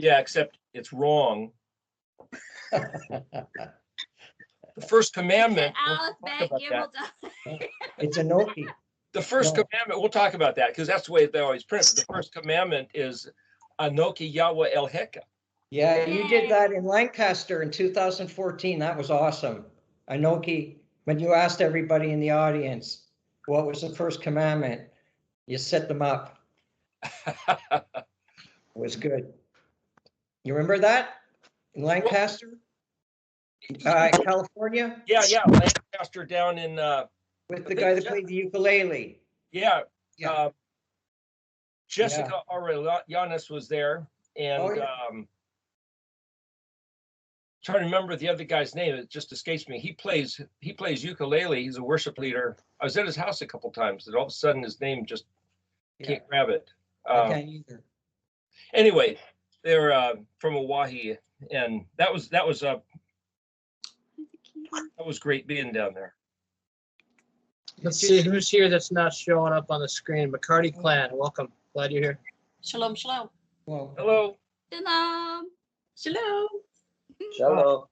Yeah, except it's wrong. The first commandment. It's Enoki. The first commandment, we'll talk about that because that's the way they always print it. The first commandment is Anoki Yahweh El Heka. Yeah, you did that in Lancaster in 2014. That was awesome. Enoki, when you asked everybody in the audience what was the first commandment, you set them up. It was good. You remember that in Lancaster, California? Yeah, Lancaster down in with the guy that played the ukulele. Yeah. Jessica Aurelianis was there, and trying to remember the other guy's name. It just escapes me. He plays ukulele. He's a worship leader. I was at his house a couple times, and all of a sudden his name just can't grab it. I can't either. Anyway, they're from Oahe, and that was great being down there. Let's see who's here that's not showing up on the screen. McCarty Clan, welcome. Glad you're here. Shalom, shalom. Well, hello. Shalom. Shalom. Shalom.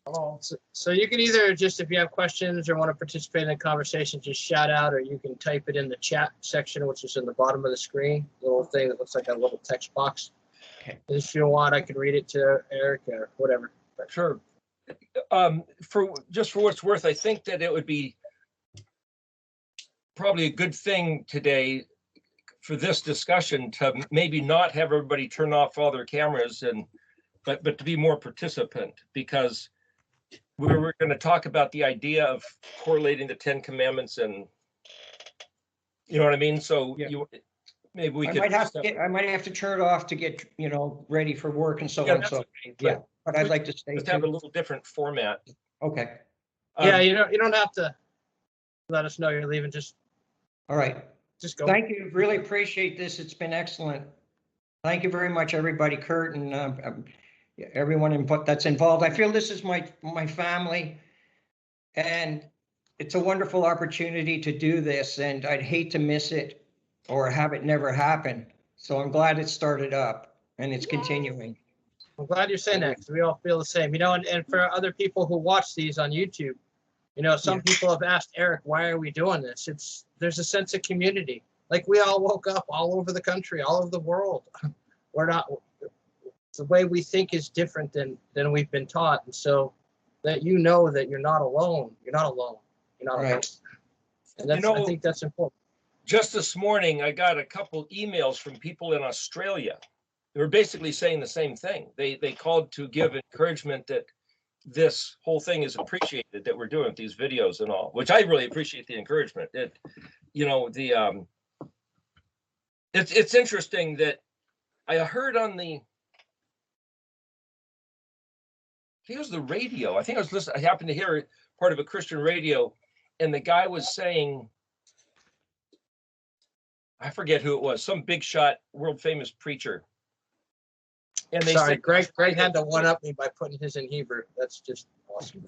Hello. So you can either just, if you have questions or want to participate in the conversation, just shout out, or you can type it in the chat section, which is in the bottom of the screen, little thing that looks like a little text box. Okay. If you want, I can read it to Eric or whatever. Sure. For what it's worth, I think that it would be probably a good thing today for this discussion to maybe not have everybody turn off all their cameras but to be more participant, because we're going to talk about the idea of correlating the 10 commandments, and you know what I mean. So maybe we could. I might have to turn it off to get ready for work and so on. So okay, but I'd like to stay. Let's have a little different format. Okay. Yeah, you don't have to let us know you're leaving. Just all right. Just go. Thank you. Really appreciate this. It's been excellent. Thank you very much, everybody. Kurt and everyone that's involved. I feel this is my family, and it's a wonderful opportunity to do this, and I'd hate to miss it or have it never happen. So I'm glad it started up and it's continuing. I'm glad you're saying that, because we all feel the same. And for other people who watch these on YouTube, some people have asked Eric, why are we doing this? There's a sense of community. Like, we all woke up all over the country, all over the world. The way we think is different than we've been taught. And so that that you're not alone. You're not alone. You're not alone. And I think that's important. Just this morning, I got a couple emails from people in Australia. They were basically saying the same thing. They called to give encouragement that this whole thing is appreciated, that we're doing these videos and all, which I really appreciate the encouragement. It's interesting that I heard on I think it was the radio. I think I happened to hear part of a Christian radio, and the guy was saying, I forget who it was, some big shot, world famous preacher. And they said, Greg had to one-up me by putting his in Hebrew. That's just awesome.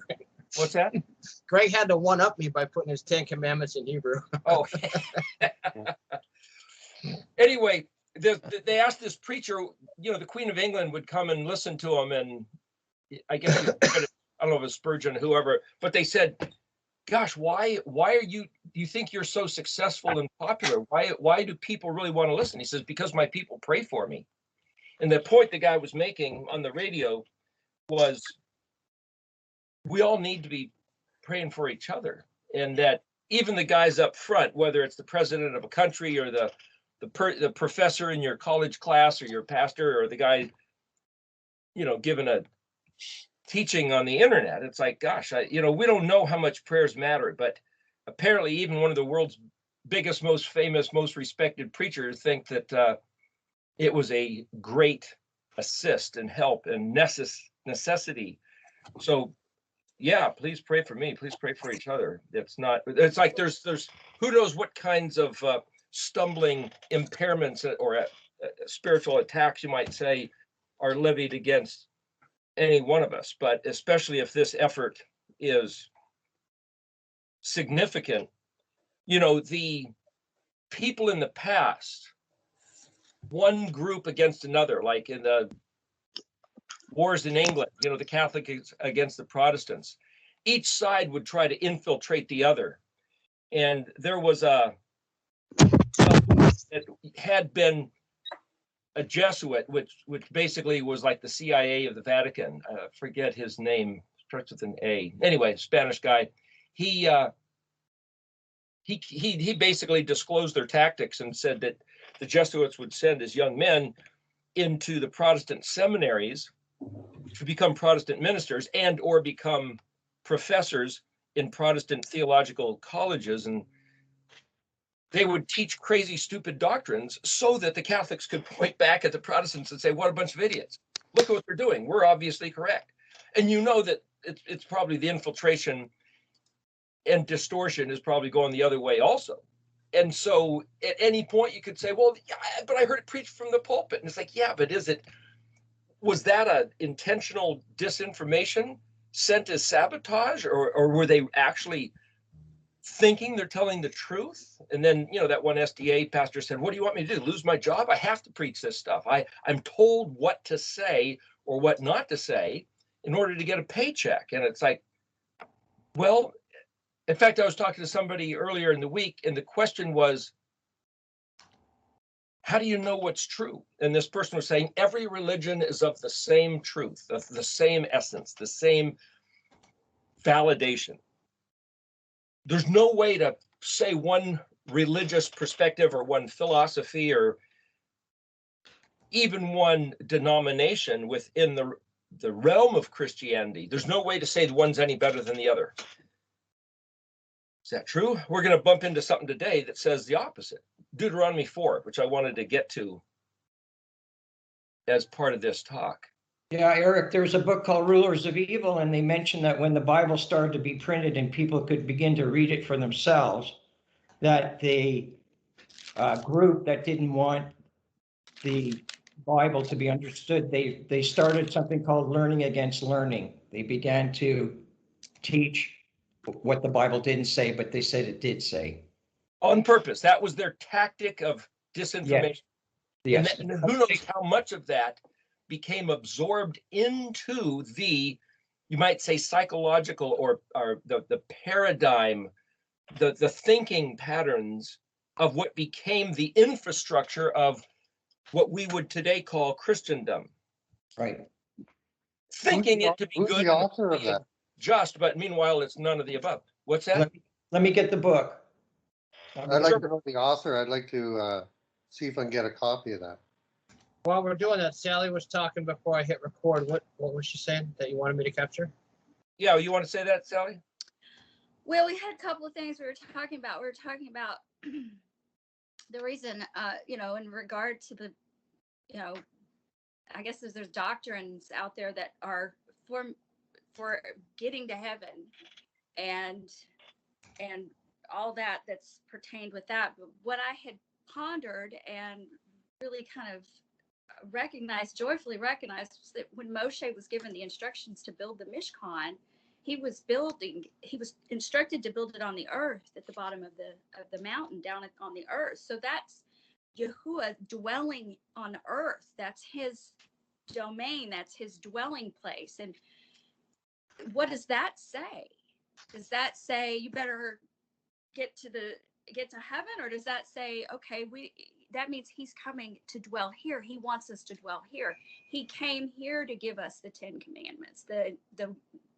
What's that? Greg had to one-up me by putting his 10 commandments in Hebrew. Oh. Anyway, they asked this preacher, the Queen of England would come and listen to him, and I guess, I don't know if it was Spurgeon, whoever, but they said, gosh, why do you think you're so successful and popular? Why do people really want to listen? He says, because my people pray for me. And the point the guy was making on the radio was, we all need to be praying for each other, and that even the guys up front, whether it's the president of a country or the professor in your college class or your pastor or the guy, giving a teaching on the internet, it's like, gosh, we don't know how much prayers matter, but apparently even one of the world's biggest, most famous, most respected preachers think that it was a great assist and help and necessity. So yeah, please pray for me. Please pray for each other. It's like there's who knows what kinds of stumbling impairments or spiritual attacks, you might say, are levied against any one of us, but especially if this effort is significant. The people in the past, one group against another, like in the wars in England, the Catholics against the Protestants, each side would try to infiltrate the other. And there was it had been a Jesuit, which basically was like the CIA of the Vatican. Forget his name, starts with an A. Anyway, Spanish guy. He basically disclosed their tactics and said that the Jesuits would send as young men into the Protestant seminaries to become Protestant ministers and or become professors in Protestant theological colleges, and they would teach crazy, stupid doctrines so that the Catholics could point back at the Protestants and say, what a bunch of idiots. Look at what they're doing. We're obviously correct. And that it's probably the infiltration and distortion is probably going the other way also. And so at any point you could say, well, yeah, but I heard it preached from the pulpit. And it's like, yeah, but was that an intentional disinformation sent as sabotage, or were they actually thinking they're telling the truth? And then, that one SDA pastor said, what do you want me to do? Lose my job? I have to preach this stuff. I'm told what to say or what not to say in order to get a paycheck. And it's like, well, in fact, I was talking to somebody earlier in the week, and the question was, how do you know what's true? And this person was saying, every religion is of the same truth, of the same essence, the same validation. There's no way to say one religious perspective or one philosophy or even one denomination within the realm of Christianity. There's no way to say the one's any better than the other. Is that true? We're going to bump into something today that says the opposite. Deuteronomy 4, which I wanted to get to as part of this talk. Yeah, Eric, there's a book called Rulers of Evil, and they mentioned that when the Bible started to be printed and people could begin to read it for themselves, that the group that didn't want the Bible to be understood, they started something called Learning Against Learning. They began to teach what the Bible didn't say, but they said it did say. On purpose. That was their tactic of disinformation. Yes. And who knows how much of that became absorbed into the, you might say, psychological or the paradigm, the thinking patterns of what became the infrastructure of what we would today call Christendom. Right. Thinking it to be Who's good, the author of that? just, but meanwhile, it's none of the above. What's that? Let me get the book. I'd like to know the author. I'd like to see if I can get a copy of that. While we're doing that, Sally was talking before I hit record. What was she saying that you wanted me to capture? Yeah, you want to say that, Sally? Well, we had a couple of things we were talking about. We were talking about the reason, in regard to the, I guess there's doctrines out there that are for getting to heaven and all that's pertained with that. But what I had pondered and really kind of joyfully recognized was that when Moshe was given the instructions to build the Mishkan, he was instructed to build it on the earth at the bottom of the mountain down on the earth. So that's Yahuwah dwelling on earth. That's his domain. That's his dwelling place. And what does that say? Does that say you better get to heaven, or does that say, okay, that means he's coming to dwell here. He wants us to dwell here. He came here to give us the 10 commandments, the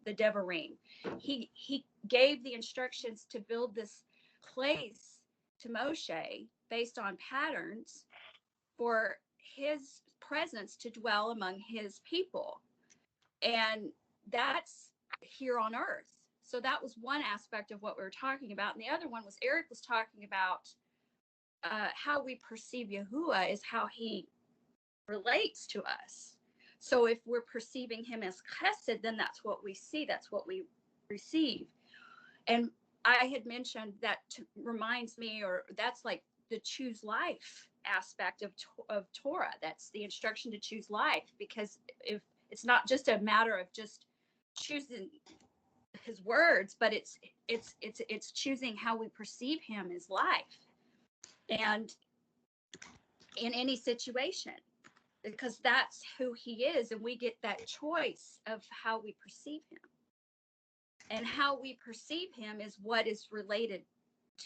Devarim. He gave the instructions to build this place to Moshe based on patterns for his presence to dwell among his people. And that's here on earth. So that was one aspect of what we were talking about. And the other one was Eric was talking about how we perceive Yahuwah is how he relates to us. So if we're perceiving him as chesed, then that's what we see. That's what we receive. And I had mentioned that reminds me, or that's like the choose life aspect of Torah. That's the instruction to choose life, because if it's not just a matter of just choosing his words, but it's choosing how we perceive him as life, and in any situation. because that's who he is, and we get that choice of how we perceive him. And how we perceive him is what is related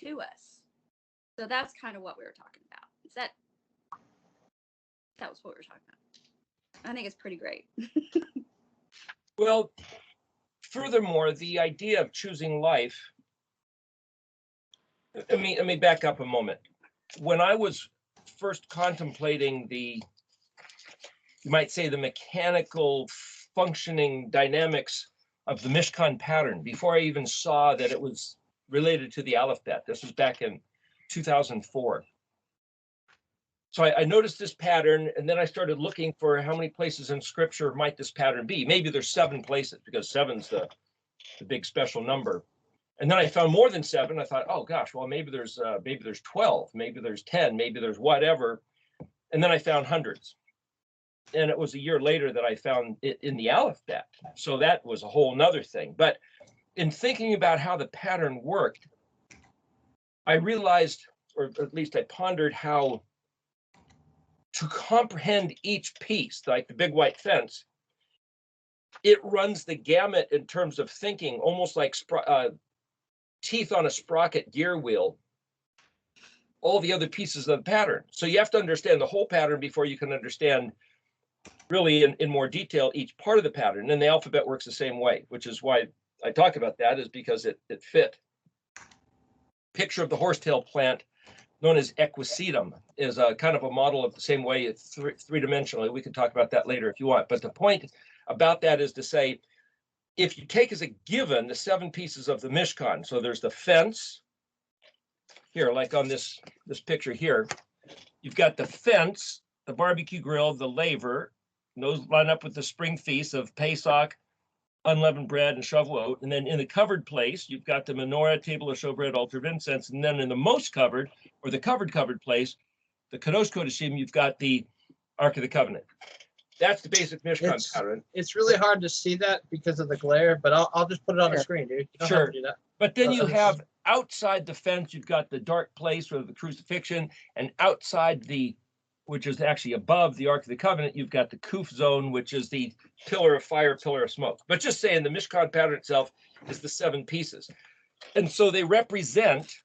to us. So that's kind of what we were talking about. That was what we were talking about. I think it's pretty great. Well, furthermore, the idea of choosing life, let me back up a moment. When I was first contemplating you might say, the mechanical functioning dynamics of the Mishkan pattern, before I even saw that it was related to the alphabet, this was back in 2004. So I noticed this pattern, and then I started looking for how many places in scripture might this pattern be. Maybe there's 7 places, because 7's the big special number. And then I found more than 7. I thought, oh gosh, well, maybe there's 12, maybe there's 10, maybe there's whatever. And then I found hundreds. And it was a year later that I found it in the alphabet. So that was a whole nother thing. But in thinking about how the pattern worked, I realized, or at least I pondered, how to comprehend each piece, like the big white fence, it runs the gamut in terms of thinking, almost like teeth on a sprocket gear wheel, all the other pieces of the pattern. So you have to understand the whole pattern before you can understand really in more detail each part of the pattern. And the alphabet works the same way, which is why I talk about that, is because it fit. Picture of the horsetail plant, known as equisetum, is a kind of a model of the same way. It's three-dimensionally. We can talk about that later if you want. But the point about that is to say, if you take as a given the 7 pieces of the Mishkan, so there's the fence here, like on this picture here, you've got the fence, the barbecue grill, the laver, and those line up with the spring feast of Pesach, unleavened bread, and Shavuot. And then in the covered place, you've got the menorah, table of showbread, altar of incense. And then in the most covered, or the covered place, the Kadosh Kodashim, you've got the Ark of the Covenant. That's the basic Mishkan pattern. It's really hard to see that because of the glare, but I'll just put it on the screen, dude. You don't have to do that. But then you have outside the fence, you've got the dark place or the crucifixion, and outside which is actually above the Ark of the Covenant, you've got the Kuf zone, which is the pillar of fire, pillar of smoke. But just saying, the Mishkan pattern itself is the 7 pieces. And so they represent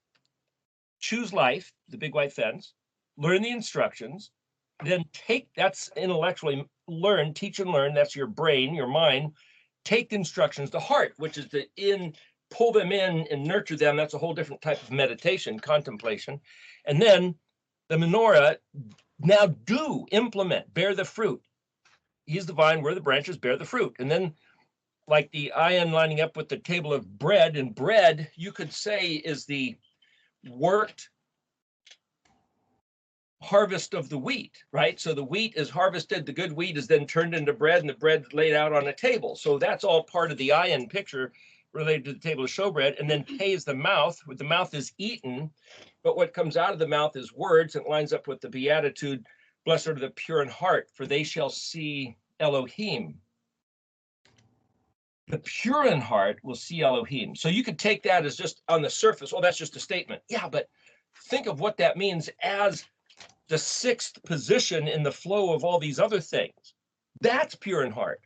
choose life, the big white fence, learn the instructions, then that's intellectually learn, teach and learn, that's your brain, your mind, take the instructions to heart, which is pull them in and nurture them. That's a whole different type of meditation, contemplation. And then the menorah, now implement, bear the fruit. He's the vine, we're the branches, bear the fruit. And then like the iron lining up with the table of bread, and bread, you could say, is the worked harvest of the wheat, right? So the wheat is harvested, the good wheat is then turned into bread, and the bread laid out on a table. So that's all part of the ayin picture related to the table of showbread. And then pei is the mouth, where the mouth is eaten, but what comes out of the mouth is words. It lines up with the beatitude, blessed are the pure in heart, for they shall see Elohim. The pure in heart will see Elohim. So you could take that as just on the surface, that's just a statement. Yeah, but think of what that means as the 6th position in the flow of all these other things. That's pure in heart.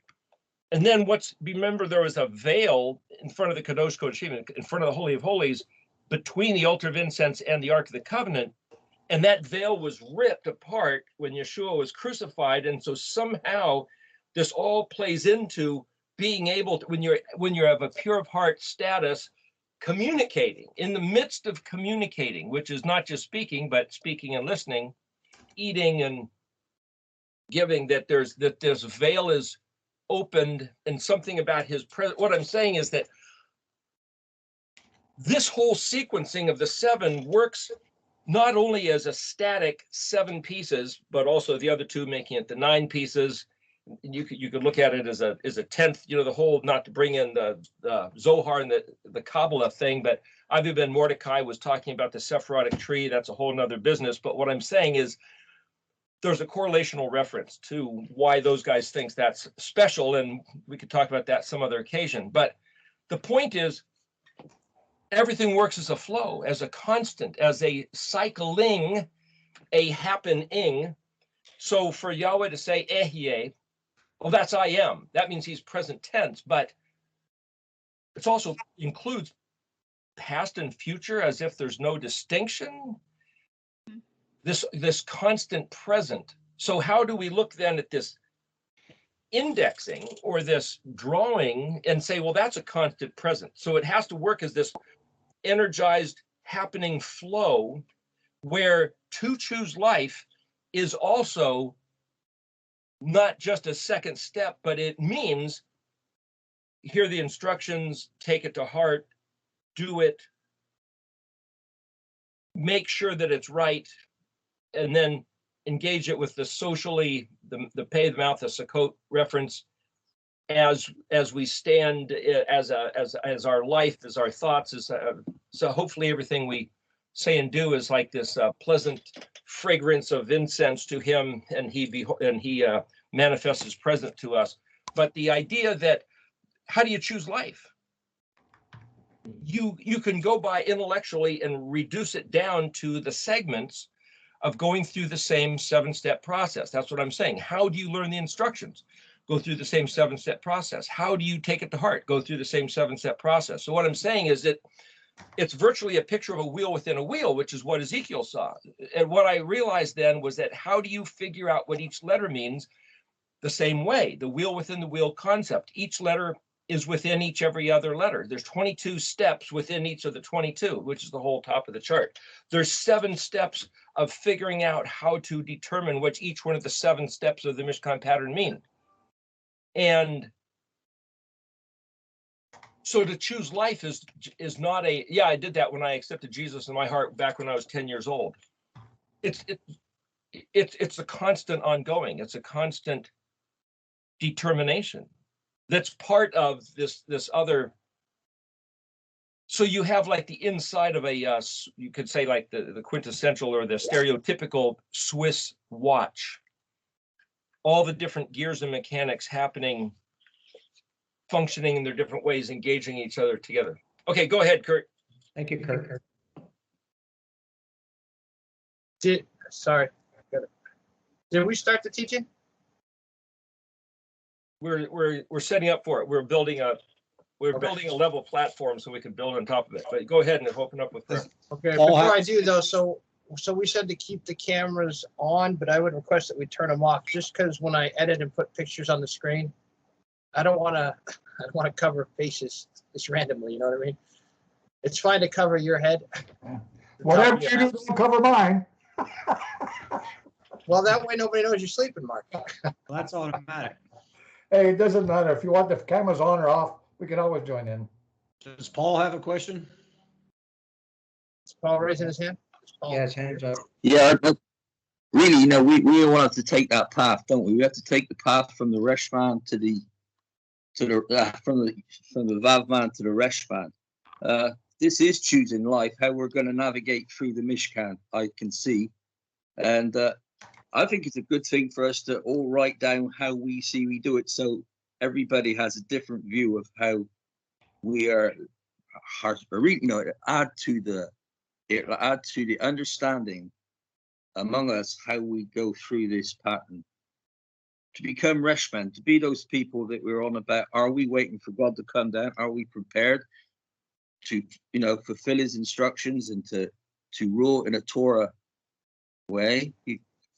And then remember, there was a veil in front of the Kadosh Kodashim, in front of the Holy of Holies, between the altar of incense and the Ark of the Covenant. And that veil was ripped apart when Yeshua was crucified. And so somehow this all plays into being able to, when you have a pure of heart status, communicating, in the midst of communicating, which is not just speaking, but speaking and listening, eating and giving, that this veil is opened, and something about his presence. What I'm saying is that this whole sequencing of the 7 works not only as a static 7 pieces, but also the other 2 making it the 9 pieces. You could look at it as a 10th, the whole, not to bring in the Zohar and the Kabbalah thing, but Avi Ben Mordecai was talking about the Sephirotic tree. That's a whole nother business. But what I'm saying is there's a correlational reference to why those guys think that's special, and we could talk about that some other occasion. But the point is, everything works as a flow, as a constant, as a cycling, a happening. So for Yahweh to say Ehyeh, well, that's I am. That means he's present tense, but it also includes past and future as if there's no distinction. This constant present. So how do we look then at this indexing or this drawing and say, well, that's a constant present. So it has to work as this energized happening flow where to choose life is also not just a second step, but it means hear the instructions, take it to heart, do it, make sure that it's right, and then engage it with the socially, the pay the mouth, the Sukkot reference, as we stand, as our life, as our thoughts, so hopefully everything we say and do is like this pleasant fragrance of incense to him, and he manifests his presence to us. But the idea that how do you choose life? You can go by intellectually and reduce it down to the segments of going through the same 7-step process. That's what I'm saying. How do you learn the instructions? Go through the same 7-step process. How do you take it to heart? Go through the same 7-step process. So what I'm saying is that it's virtually a picture of a wheel within a wheel, which is what Ezekiel saw. And what I realized then was that how do you figure out what each letter means? The same way, the wheel within the wheel concept. Each letter is within every other letter. There's 22 steps within each of the 22, which is the whole top of the chart. There's 7 steps of figuring out how to determine which each one of the 7 steps of the Mishkan pattern mean. And so to choose life is not I did that when I accepted Jesus in my heart back when I was 10 years old. It's a constant ongoing. It's a constant determination. That's part of this other. So you have like the inside of a, you could say like the quintessential or the stereotypical Swiss watch. All the different gears and mechanics happening, functioning in their different ways, engaging each other together. Okay, go ahead, Kurt. Thank you, Kurt. Sorry. Did we start the teaching? We're setting up for it. We're building a level platform so we can build on top of it. But go ahead and open up with prayer. Okay, before I do though, so we said to keep the cameras on, but I would request that we turn them off just because when I edit and put pictures on the screen, I don't want to cover faces just randomly. You know what I mean? It's fine to cover your head. Whatever you do, don't cover mine. Well, that way nobody knows you're sleeping, Mark. Well, that's automatic. Hey, it doesn't matter. If you want the cameras on or off, we can always join in. Does Paul have a question? Is Paul raising his hand? Yes, hands up. Yeah, but really, we want to take that path, don't we? We have to take the path from the Reshman to the from the Vavman to the Reshman. This is choosing life. How we're going to navigate through the Mishkan, I can see, and I think it's a good thing for us to all write down how we do it, so everybody has a different view of how we are. Add to the understanding among us how we go through this pattern to become Reshman, to be those people that we're on about. Are we waiting for God to come down? Are we prepared to fulfill his instructions and to rule in a Torah way?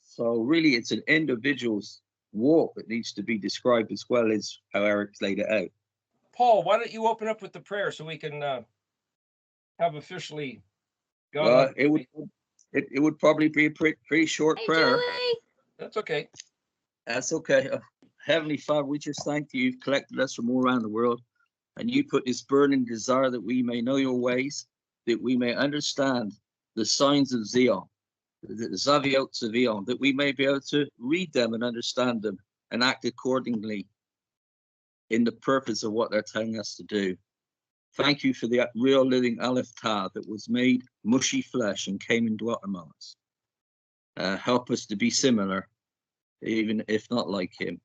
So really it's an individual's walk that needs to be described as well as how Eric's laid it out. Paul, why don't you open up with the prayer so we can have officially gone? It would probably be a pretty short prayer. Julie. That's okay. That's okay. Heavenly Father, we just thank you. You've collected us from all around the world, and you put this burning desire that we may know your ways, that we may understand the signs of Zion, the Zaviot Zion, that we may be able to read them and understand them and act accordingly in the purpose of what they're telling us to do. Thank you for the real living Aleph Tah that was made mushy flesh and came and dwelt among us. Help us to be similar, even if not like him.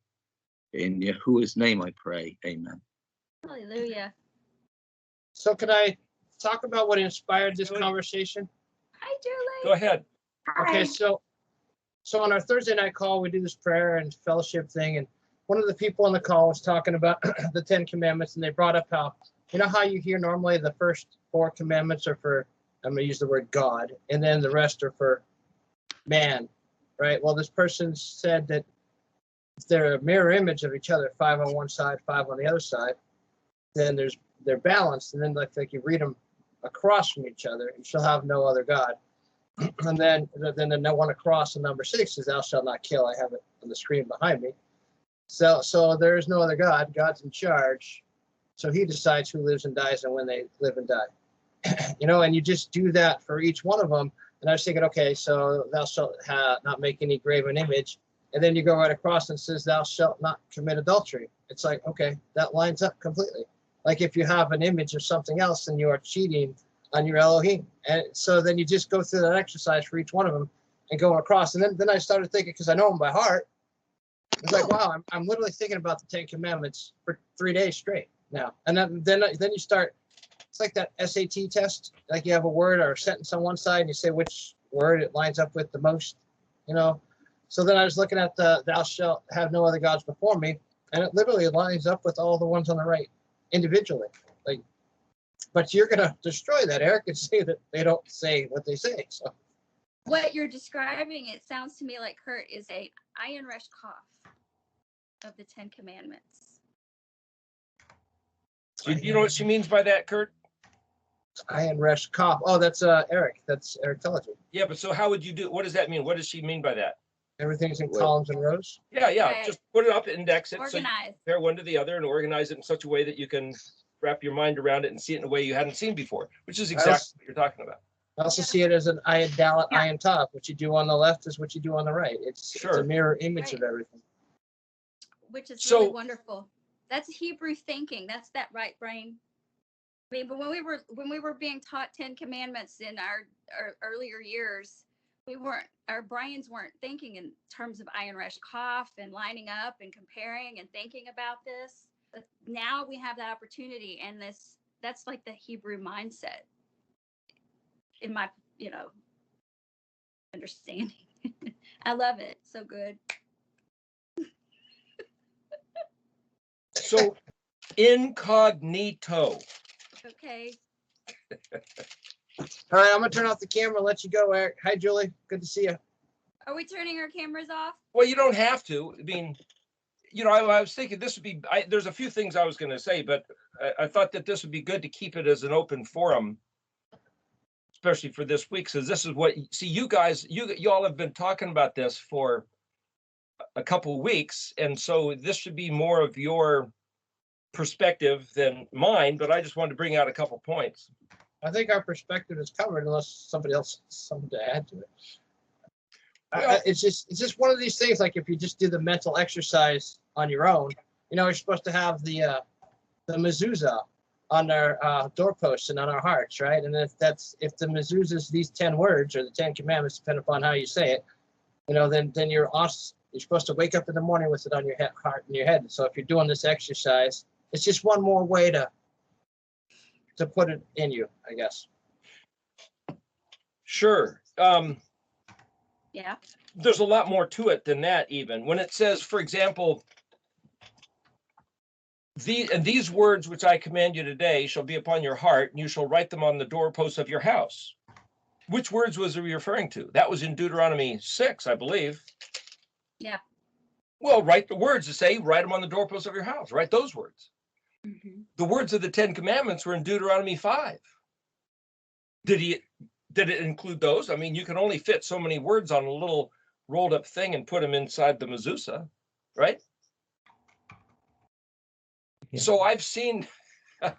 In Yahuwah's name I pray, amen. Hallelujah. So can I talk about what inspired this conversation? Hi, Julie. Go ahead. Okay, so So on our Thursday night call, we do this prayer and fellowship thing. And one of the people on the call was talking about the 10 Commandments, and they brought up how, you know, how you hear normally the first 4 commandments are for, I'm going to use the word God, and then the rest are for man, right? Well, this person said that if they're a mirror image of each other, 5 on one side, 5 on the other side, then they're balanced. And then like you read them across from each other, you shall have no other God. And then the one across, the number 6 is thou shalt not kill. I have it on the screen behind me. So there is no other God. God's in charge. So he decides who lives and dies and when they live and die. You know, and you just do that for each one of them. And I was thinking, okay, so thou shalt not make any graven image. And then you go right across and says, thou shalt not commit adultery. It's like, okay, that lines up completely. Like if you have an image of something else, then you are cheating on your Elohim. And so then you just go through that exercise for each one of them and go across. And then I started thinking, because I know them by heart, it's like, wow, I'm literally thinking about the 10 Commandments for 3 days straight now. And then you start, it's like that SAT test. Like you have a word or a sentence on one side and you say which word it lines up with the most, you know. So then I was looking at the thou shalt have no other gods before me, and it literally lines up with all the ones on the right individually. Like, but you're gonna destroy that, Eric, and say that they don't say what they say. So What you're describing, it sounds to me like Kurt is a Ayin Resh Kof of the 10 Commandments. Do you know what she means by that, Kurt? Ayin Resh Kof. Oh, that's Eric. That's Ericology. Yeah, but so how would you do? What does that mean? What does she mean by that? Everything's in columns and rows. Yeah, Right. just put it up, index it, so you Organized. compare one to the other, and organize it in such a way that you can wrap your mind around it and see it in a way you hadn't seen before, which is exactly what you're talking about. I also see it as an Ayin Dalet, Ayin Tav. What you do on the left is what you do on the right. It's a Sure. mirror image Right. of everything. Which is So- really wonderful. That's Hebrew thinking. That's that right brain. I mean, but when we were being taught 10 Commandments in our earlier years, our brains weren't thinking in terms of Ayin Resh Kof and lining up and comparing and thinking about this. But now we have that opportunity, and that's like the Hebrew mindset in my, understanding. I love it. So good. So incognito. Okay. All right, I'm gonna turn off the camera and let you go, Eric. Hi, Julie. Good to see you. Are we turning our cameras off? Well, you don't have to. I mean, I was thinking this would be, there's a few things I was going to say, but I thought that this would be good to keep it as an open forum, especially for this week. So this is what, see, you guys, you all have been talking about this for a couple of weeks. And so this should be more of your perspective than mine, but I just wanted to bring out a couple points. I think our perspective is covered unless somebody else has something to add to it. Well- It's just one of these things. Like if you just do the mental exercise on your own, you're supposed to have the mezuzah on our doorposts and on our hearts, right? And if the mezuzah is these 10 words or the 10 Commandments, depending upon how you say it, then you're supposed to wake up in the morning with it on your heart and your head. So if you're doing this exercise, it's just one more way to put it in you, I guess. Sure. Yeah. There's a lot more to it than that, even when it says, for example, these words which I command you today shall be upon your heart, and you shall write them on the doorposts of your house. Which words was he referring to? That was in Deuteronomy 6, I believe. Yeah. Well, write the words to say, write them on the doorposts of your house. Write those words. Mm-hmm. The words of the 10 Commandments were in Deuteronomy 5. Did it include those? I mean, you can only fit so many words on a little rolled up thing and put them inside the mezuzah, right? Yeah. So I've seen, I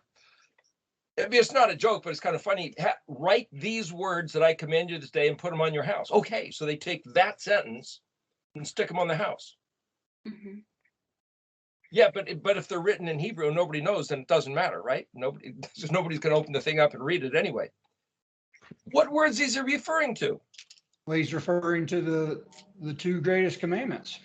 mean, it's not a joke, but it's kind of funny. Write these words that I command you this day and put them on your house. Okay, so they take that sentence and stick them on the house. Mm-hmm. Yeah, but if they're written in Hebrew and nobody knows, then it doesn't matter, right? Nobody's going to open the thing up and read it anyway. What words is he referring to? Well, he's referring to the 2 greatest commandments.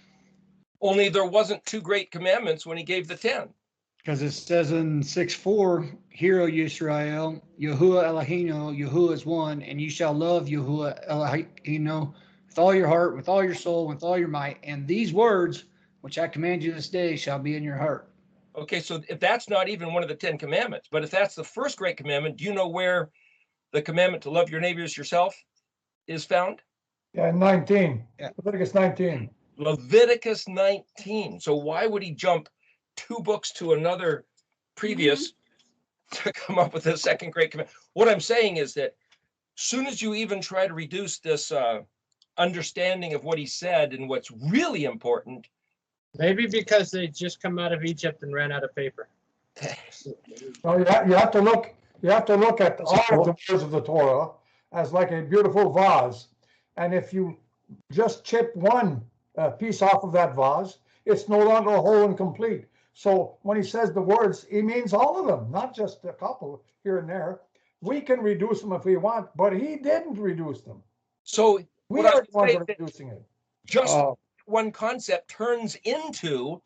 Only there wasn't 2 great commandments when he gave the 10. Because it says in 6:4, Hear, O Yisrael, Yahuwah Eloheinu, Yahuwah is one, and you shall love Yahuwah Eloheinu with all your heart, with all your soul, with all your might. And these words, which I command you this day, shall be in your heart. Okay, so if that's not even one of the 10 commandments, but if that's the first great commandment, do you know where the commandment to love your neighbors yourself is found? Yeah, 19. Yeah. Leviticus 19. Leviticus 19. So why would he jump 2 books to another previous to come up with the second great commandment? What I'm saying is that soon as you even try to reduce this understanding of what he said and what's really important, Maybe because they just come out of Egypt and ran out of paper. No, you have to look at all of the words of the Torah as like a beautiful vase. And if you just chip one piece off of that vase, it's no longer whole and complete. So when he says the words, he means all of them, not just a couple here and there. We can reduce them if we want, but he didn't reduce them. so We what I are was the ones saying that are that reducing it. just Oh, one concept turns into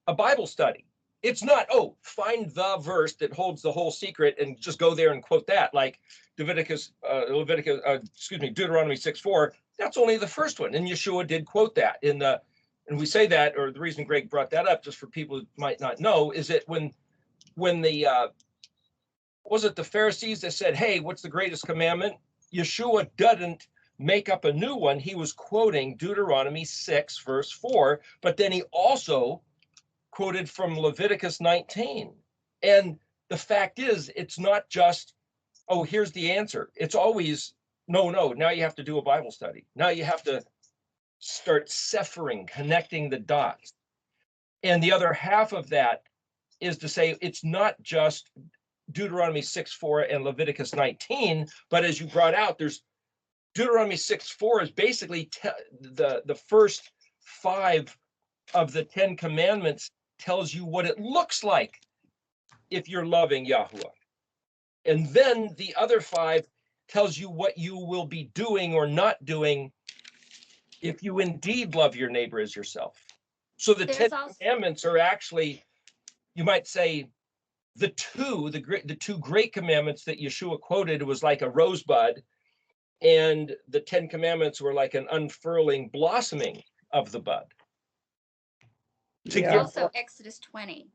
a Bible study. It's not, oh, find the verse that holds the whole secret and just go there and quote that, like Deuteronomy 6:4. That's only the first one, and Yeshua did quote that in the. And we say that, or the reason Greg brought that up, just for people who might not know, is that when the was it the Pharisees that said, "Hey, what's the greatest commandment?" Yeshua doesn't make up a new one. He was quoting Deuteronomy 6:4, but then he also quoted from Leviticus 19. And the fact is, it's not just, oh, here's the answer. It's always, no, now you have to do a Bible study. Now you have to start severing, connecting the dots. And the other half of that is to say it's not just Deuteronomy 6:4 and Leviticus 19, but as you brought out, there's Deuteronomy 6:4 is basically the first 5 of the 10 commandments tells you what it looks like if you're loving Yahuwah. And then the other 5 tells you what you will be doing or not doing if you indeed love your neighbor as yourself. So the 10 commandments are actually, you might say, the two great commandments that Yeshua quoted was like a rosebud, and the 10 commandments were like an unfurling blossoming of the bud. yeah. Also Exodus 20.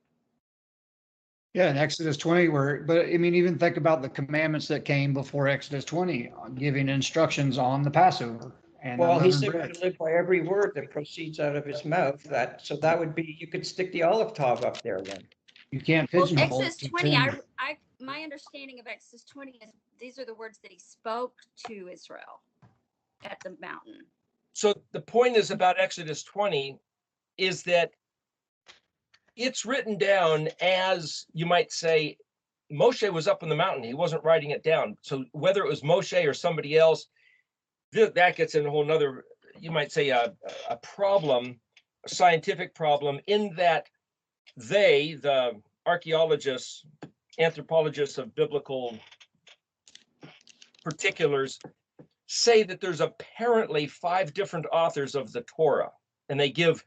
Yeah, in Exodus 20, but I mean, even think about the commandments that came before Exodus 20, giving instructions on the Passover. And Well, he unleavened said bread. to live by every word that proceeds out of his mouth. So that would be, you could stick the olive tov up there then. You can't Well, pigeonhole it Exodus to 20, 10. my understanding of Exodus 20 is these are the words that he spoke to Israel at the mountain. So the point is about Exodus 20 is that it's written down as, you might say, Moshe was up on the mountain. He wasn't writing it down. So whether it was Moshe or somebody else, that gets in a whole nother, you might say, a problem, a scientific problem, in that they, the archaeologists, anthropologists of biblical particulars, say that there's apparently 5 different authors of the Torah, and they give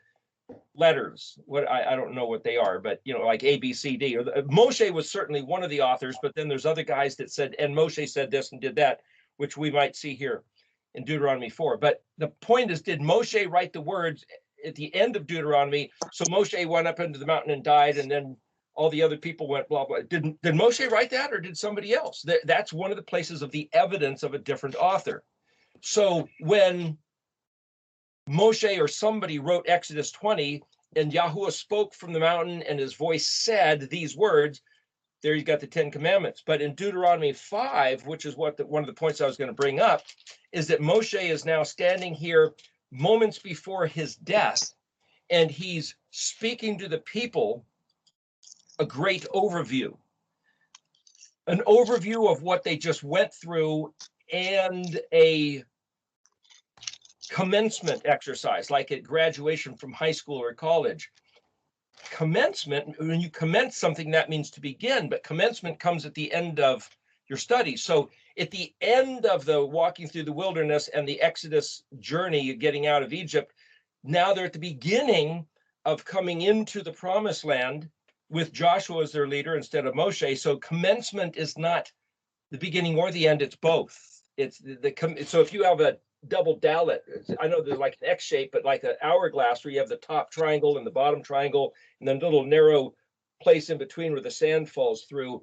letters. What I don't know what they are, but like A, B, C, D. Or Moshe was certainly one of the authors, but then there's other guys that said, and Moshe said this and did that, which we might see here in Deuteronomy 4. But the point is, did Moshe write the words at the end of Deuteronomy? So Moshe went up into the mountain and died, and then all the other people went blah blah. Did Moshe write that, or did somebody else? That's one of the places of the evidence of a different author. So when Moshe or somebody wrote Exodus 20 and Yahuwah spoke from the mountain and his voice said these words, there you got the 10 commandments. But in Deuteronomy 5, which is one of the points I was going to bring up, is that Moshe is now standing here moments before his death, and he's speaking to the people a great overview, an overview of what they just went through, and a commencement exercise, like at graduation from high school or college. Commencement, when you commence something, that means to begin, but commencement comes at the end of your study. So at the end of the walking through the wilderness and the Exodus journey, getting out of Egypt, now they're at the beginning of coming into the promised land with Joshua as their leader instead of Moshe. So commencement is not the beginning or the end, it's both. It's so if you have double dalet. I know there's like an X shape, but like an hourglass where you have the top triangle and the bottom triangle, and then a little narrow place in between where the sand falls through.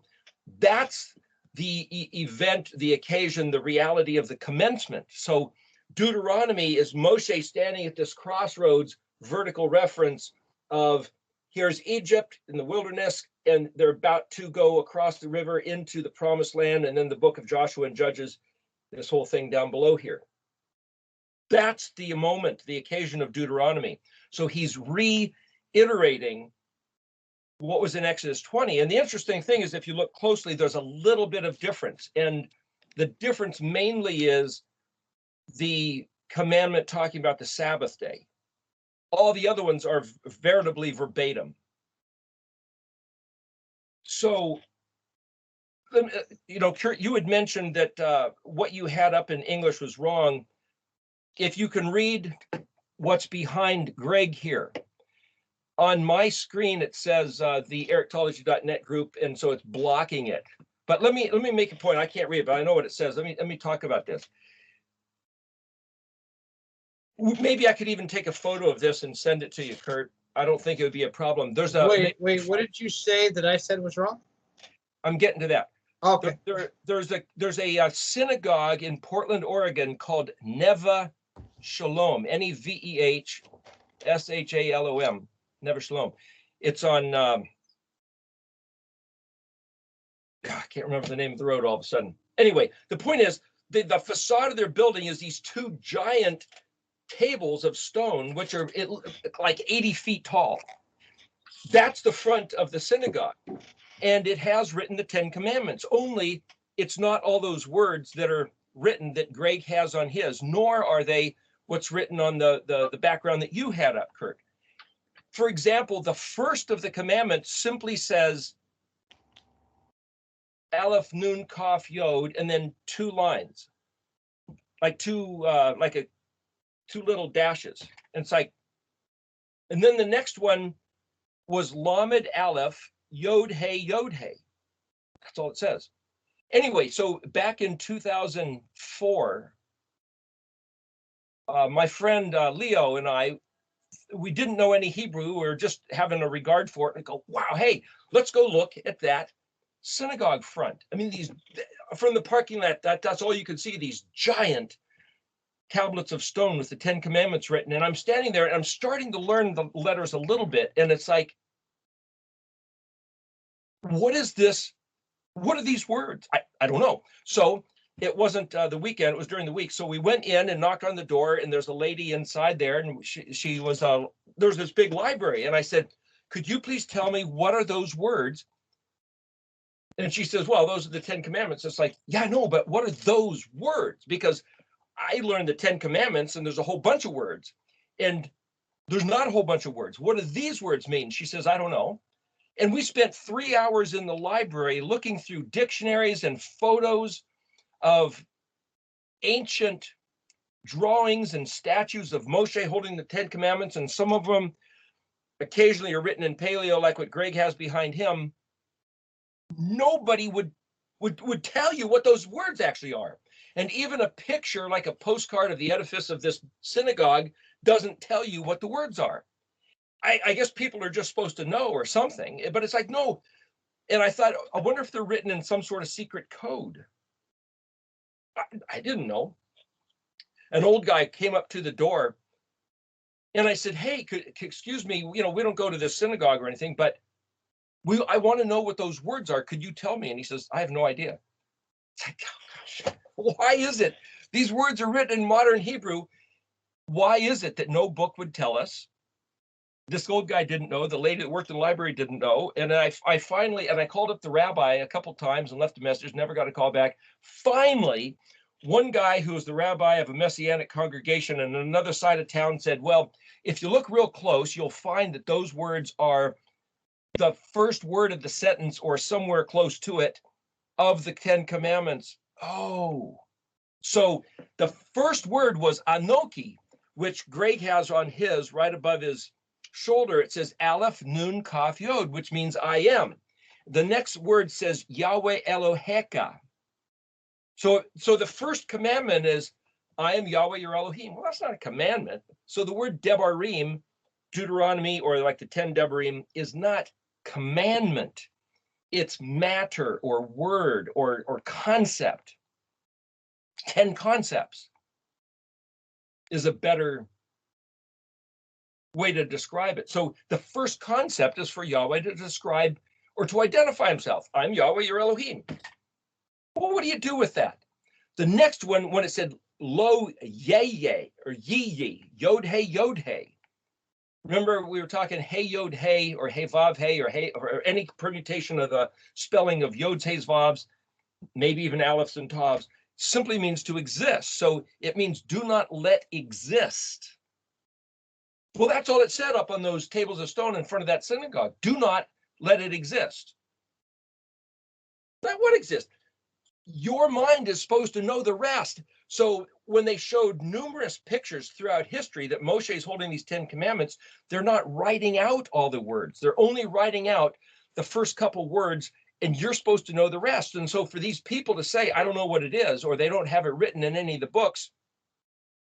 That's the event, the occasion, the reality of the commencement. So Deuteronomy is Moshe standing at this crossroads, vertical reference of here's Egypt in the wilderness, and they're about to go across the river into the promised land, and then the book of Joshua and Judges, this whole thing down below here. That's the moment, the occasion of Deuteronomy. So he's reiterating what was in Exodus 20. And the interesting thing is, if you look closely, there's a little bit of difference. And the difference mainly is the commandment talking about the Sabbath day. All the other ones are veritably verbatim. So, you know, Kurt, you had mentioned that what you had up in English was wrong. If you can read what's behind Greg here. On my screen, it says the erictology.net group, and so it's blocking it. But let me make a point. I can't read it, but I know what it says. Let me talk about this. Maybe I could even take a photo of this and send it to you, Kurt. I don't think it would be a problem. There's a wait. What did you say that I said was wrong? I'm getting to that. Okay. There's a synagogue in Portland, Oregon called Neve Shalom, Nevehshalom, Neve Shalom. It's on, I can't remember the name of the road all of a sudden. Anyway, the point is, the facade of their building is these two giant tables of stone, which are like 80 feet tall. That's the front of the synagogue. And it has written the 10 Commandments, only it's not all those words that are written that Greg has on his, nor are they what's written on the background that you had up, Kurt. For example, the first of the commandments simply says Aleph, Nun, Kaf, Yod, and then two lines, like two little dashes. And it's like, and then the next one was Lamed Aleph, Yod Hey, Yod Hey. That's all it says. Anyway, so back in 2004, my friend Leo and I, we didn't know any Hebrew. We were just having a regard for it and go, wow, hey, let's go look at that synagogue front. I mean, these from the parking lot, that's all you could see, these giant tablets of stone with the 10 Commandments written. And I'm standing there and I'm starting to learn the letters a little bit. And it's like, what is this? What are these words? I don't know. So it wasn't the weekend, it was during the week. So we went in and knocked on the door, and there's a lady inside there, and she was, there's this big library. And I said, could you please tell me what are those words? And she says, well, those are the 10 Commandments. It's like, yeah, I know, but what are those words? Because I learned the 10 Commandments and there's a whole bunch of words, and there's not a whole bunch of words. What do these words mean? She says, I don't know. And we spent 3 hours in the library looking through dictionaries and photos of ancient drawings and statues of Moshe holding the 10 Commandments. And some of them occasionally are written in Paleo, like what Greg has behind him. Nobody would tell you what those words actually are. And even a picture, like a postcard of the edifice of this synagogue, doesn't tell you what the words are. I guess people are just supposed to know or something, but it's like, no. And I thought, I wonder if they're written in some sort of secret code. I didn't know. An old guy came up to the door and I said, hey, excuse me, we don't go to this synagogue or anything, but I want to know what those words are. Could you tell me? And he says, I have no idea. It's like, oh gosh, why is it? These words are written in modern Hebrew. Why is it that no book would tell us? This old guy didn't know. The lady that worked in the library didn't know. And I finally, and I called up the rabbi a couple times and left a message, never got a call back. Finally, one guy who was the rabbi of a Messianic congregation in another side of town said, well, if you look real close, you'll find that those words are the first word of the sentence or somewhere close to it of the 10 Commandments. Oh, so the first word was Anoki, which Greg has on his right above his shoulder. It says Aleph, Nun, Kaf, Yod, which means I am. The next word says Yahweh Eloheka. So the first commandment is I am Yahweh your Elohim. Well, that's not a commandment. So the word debarim, Deuteronomy, or like the 10 debarim, is not commandment. It's matter or word or concept. 10 concepts is a better way to describe it. So the first concept is for Yahweh to describe or to identify himself. I'm Yahweh your Elohim. Well, what do you do with that? The next one, when it said lo ye or ye, yod hey, remember we were talking hey yod hey or hey vav hey or any permutation of the spelling of yods, heys, vavs, maybe even alephs and tavs, simply means to exist. So it means do not let exist. Well, that's all it said up on those tables of stone in front of that synagogue. Do not let it exist. That would exist. Your mind is supposed to know the rest. So when they showed numerous pictures throughout history that Moshe is holding these 10 commandments, they're not writing out all the words. They're only writing out the first couple words, and you're supposed to know the rest. And so for these people to say, I don't know what it is, or they don't have it written in any of the books,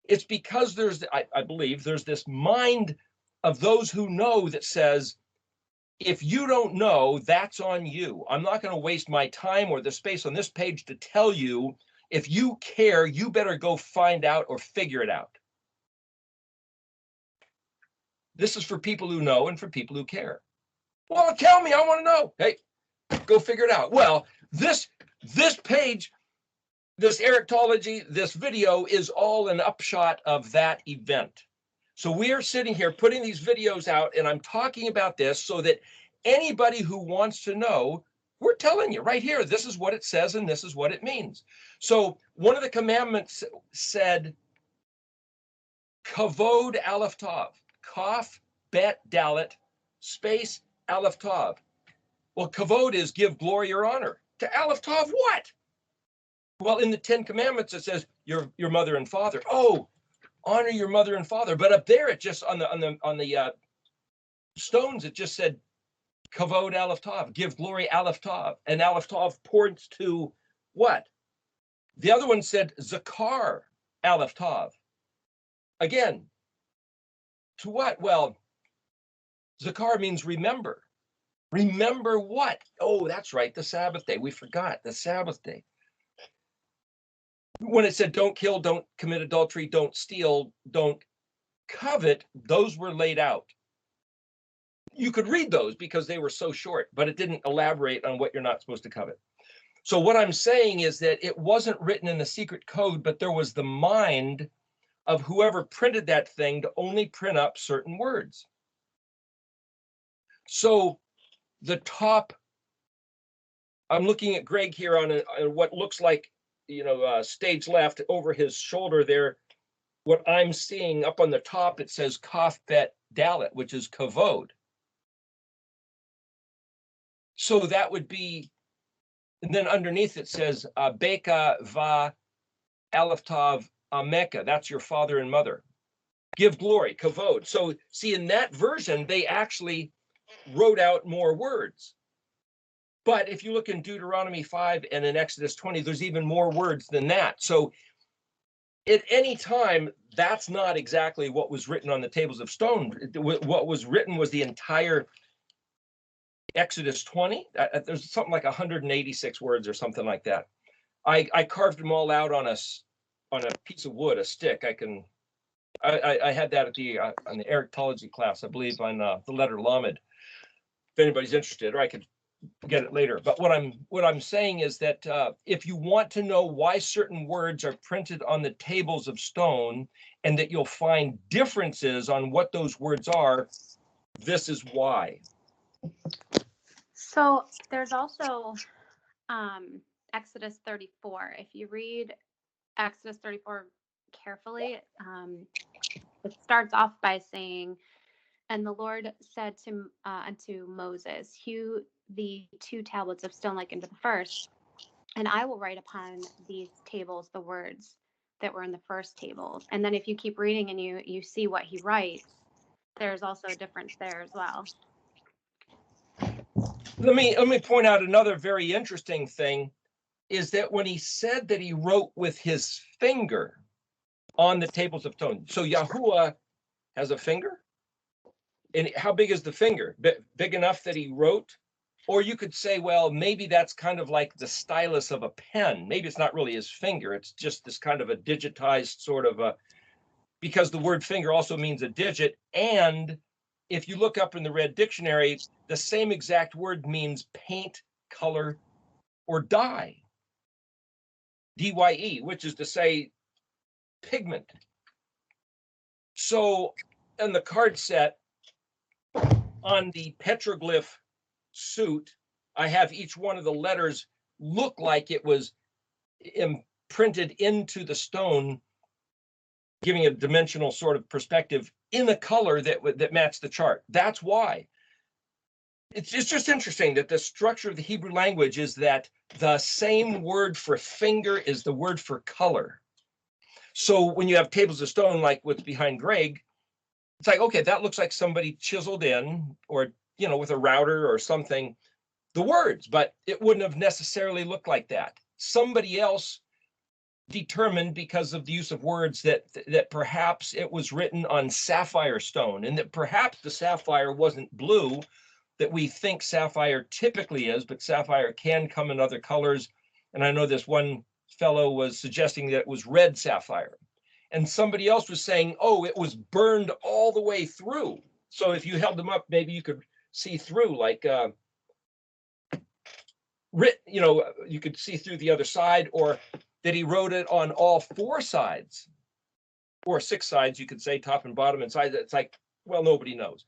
it's because I believe there's this mind of those who know that says, if you don't know, that's on you. I'm not going to waste my time or the space on this page to tell you. If you care, you better go find out or figure it out. This is for people who know and for people who care. Well, tell me, I want to know. Hey, go figure it out. Well, this page, this Erictology, this video is all an upshot of that event. So we are sitting here putting these videos out, and I'm talking about this so that anybody who wants to know, we're telling you right here, this is what it says and this is what it means. So one of the commandments said, kavod aleph tav, kaf bet dalet, space aleph tav. Well, kavod is give glory or honor. To aleph tav what? Well, in the 10 commandments, it says your mother and father. Oh, honor your mother and father. But up there, it just on the stones, it just said kavod aleph tav, give glory aleph tav. And aleph tav points to what? The other one said zakar aleph tav. Again, to what? Well, zakar means remember. Remember what? Oh, that's right, the Sabbath day. We forgot the Sabbath day. When it said don't kill, don't commit adultery, don't steal, don't covet, those were laid out. You could read those because they were so short, but it didn't elaborate on what you're not supposed to covet. So what I'm saying is that it wasn't written in the secret code, but there was the mind of whoever printed that thing to only print up certain words. So the top, I'm looking at Greg here on what looks like, stage left over his shoulder there. What I'm seeing up on the top, it says kaf bet dalet, which is kavod. So that would be, and then underneath it says beka va aleph tav ameka. That's your father and mother. Give glory, kavod. So see, in that version, they actually wrote out more words. But if you look in Deuteronomy 5 and in Exodus 20, there's even more words than that. So at any time, that's not exactly what was written on the tables of stone. What was written was the entire Exodus 20. There's something like 186 words or something like that. I carved them all out on a piece of wood, a stick. I had that on the Erictology class, I believe, on the letter Lamed. If anybody's interested, or I could get it later. But what I'm saying is that if you want to know why certain words are printed on the tables of stone, and that you'll find differences on what those words are, this is why. So there's also Exodus 34. If you read Exodus 34 carefully, it starts off by saying, and the Lord said to unto Moses, hew the 2 tablets of stone like unto the first, and I will write upon these tables the words that were in the first tables. And then if you keep reading and you see what he writes, there's also a difference there as well. Let me point out another very interesting thing, is that when he said that he wrote with his finger, on the tables of stone. So Yahuwah has a finger. And how big is the finger? Big enough that he wrote? Or you could say, well, maybe that's kind of like the stylus of a pen. Maybe it's not really his finger. It's just this kind of a digitized sort of a, because the word finger also means a digit. And if you look up in the Red Dictionary, the same exact word means paint, color, or dye. D-Y-E, which is to say pigment. So in the card set, on the petroglyph suit, I have each one of the letters look like it was imprinted into the stone, giving a dimensional sort of perspective in a color that matched the chart. That's why. It's just interesting that the structure of the Hebrew language is that the same word for finger is the word for color. So when you have tables of stone like what's behind Greg, it's like, okay, that looks like somebody chiseled in, or, you know, with a router or something, the words, but it wouldn't have necessarily looked like that. Somebody else determined, because of the use of words, that perhaps it was written on sapphire stone, and that perhaps the sapphire wasn't blue that we think sapphire typically is, but sapphire can come in other colors. And I know this one fellow was suggesting that it was red sapphire. And somebody else was saying, oh, it was burned all the way through. So if you held them up, maybe you could see through, like, you know, you could see through the other side, or that he wrote it on all four sides, or six sides, you could say, top and bottom and sides. It's like, well, nobody knows.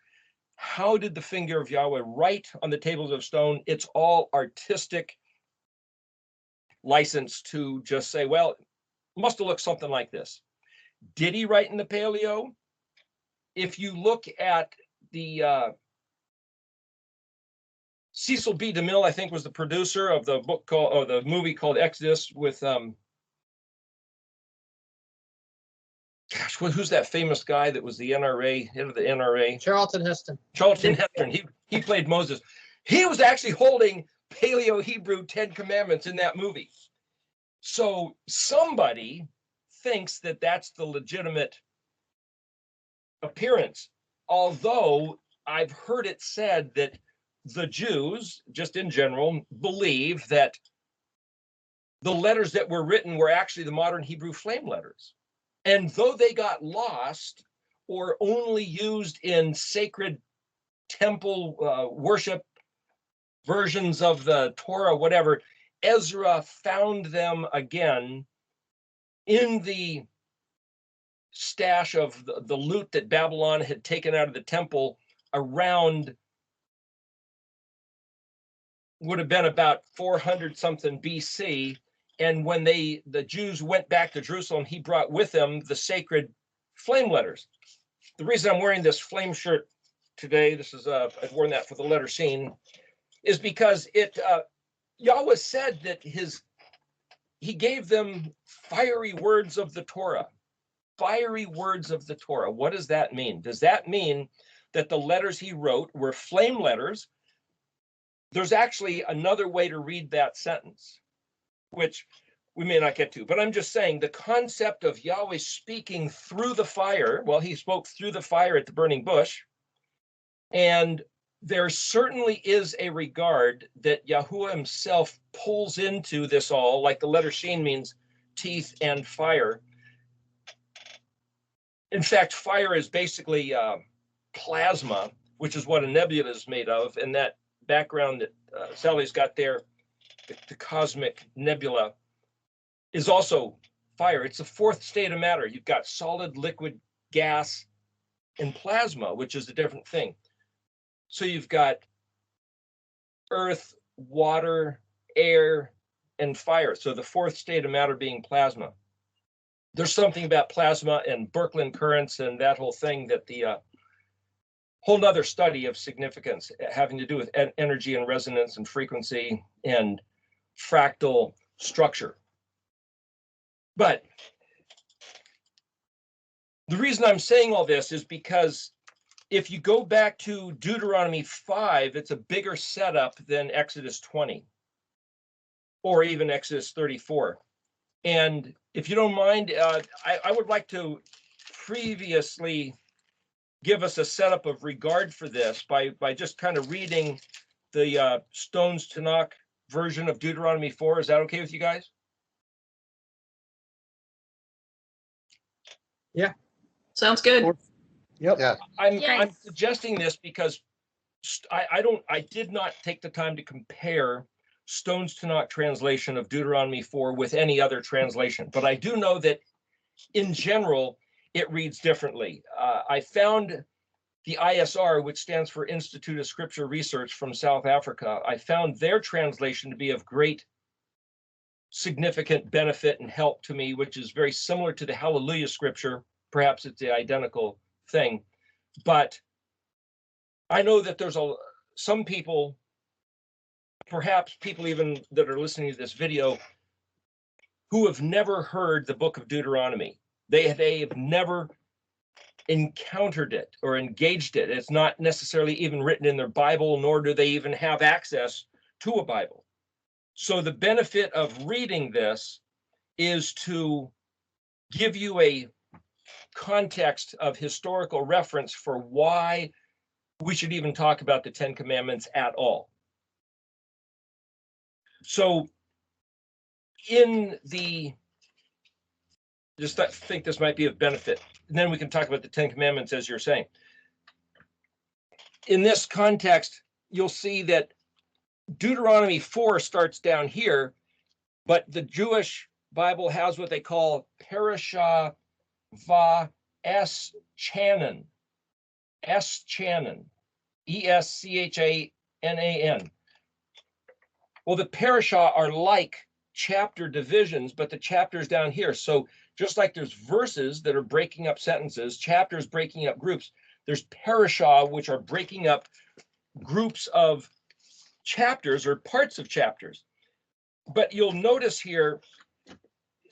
How did the finger of Yahweh write on the tables of stone? It's all artistic license to just say, well, it must have looked something like this. Did he write in the Paleo? If you look at the Cecil B. DeMille, I think, was the producer of the book called, or the movie called Exodus with, gosh, who's that famous guy that was the NRA, head of the NRA? Charlton Heston. Charlton Heston. He played Moses. He was actually holding Paleo Hebrew 10 Commandments in that movie. So somebody thinks that that's the legitimate appearance, although I've heard it said that the Jews, just in general, believe that the letters that were written were actually the modern Hebrew flame letters. And though they got lost or only used in sacred temple worship versions of the Torah, whatever, Ezra found them again in the stash of the loot that Babylon had taken out of the temple around, would have been about 400 something BC. And when the Jews went back to Jerusalem, he brought with him the sacred flame letters. The reason I'm wearing this flame shirt today, this is I've worn that for the letter scene, is because it Yahweh said that he gave them fiery words of the Torah. Fiery words of the Torah. What does that mean? Does that mean that the letters he wrote were flame letters? There's actually another way to read that sentence, which we may not get to, but I'm just saying the concept of Yahweh speaking through the fire. Well, he spoke through the fire at the burning bush. And there certainly is a regard that Yahuwah himself pulls into this all, like the letter Shin means teeth and fire. In fact, fire is basically plasma, which is what a nebula is made of. And that background that Sally's got there, the cosmic nebula, is also fire. It's the fourth state of matter. You've got solid, liquid, gas, and plasma, which is a different thing. So you've got earth, water, air, and fire. So the fourth state of matter being plasma. There's something about plasma and Birkeland currents and that whole thing that the whole nother study of significance having to do with energy and resonance and frequency and fractal structure. But the reason I'm saying all this is because if you go back to Deuteronomy 5, it's a bigger setup than Exodus 20 or even Exodus 34. And if you don't mind, I would like to previously give us a setup of regard for this by just kind of reading the Stones Tanakh version of Deuteronomy 4. Is that okay with you guys? Sounds good. Yep. Yeah, I'm Yes. suggesting this because I did not take the time to compare Stone's Tanakh translation of Deuteronomy 4 with any other translation, but I do know that in general it reads differently. I found the ISR, which stands for Institute of Scripture Research from South Africa. I found their translation to be of great significant benefit and help to me, which is very similar to the Hallelujah scripture. Perhaps it's the identical thing, but I know that there's some people, perhaps people even that are listening to this video, who have never heard the book of Deuteronomy. They have never encountered it or engaged it. It's not necessarily even written in their Bible, nor do they even have access to a Bible. So the benefit of reading this is to give you a context of historical reference for why we should even talk about the Ten Commandments at all. So just think this might be of benefit, and then we can talk about the Ten Commandments as you're saying. In this context, you'll see that Deuteronomy 4 starts down here, but the Jewish Bible has what they call Parashah Va Es Chanan, Eschanan. Well, the parashah are like chapter divisions, but the chapter's down here. So just like there's verses that are breaking up sentences, chapters breaking up groups, there's parashah, which are breaking up groups of chapters or parts of chapters. But you'll notice here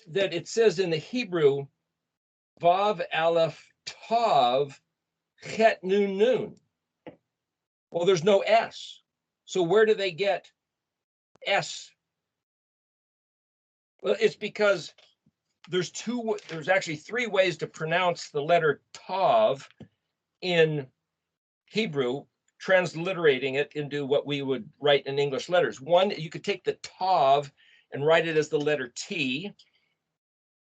that it says in the Hebrew, Vav Aleph Tav Chet Nun Nun. Well, there's no S. So where do they get S? Well, it's because there's actually three ways to pronounce the letter Tav in Hebrew, transliterating it into what we would write in English letters. One, you could take the Tav and write it as the letter T,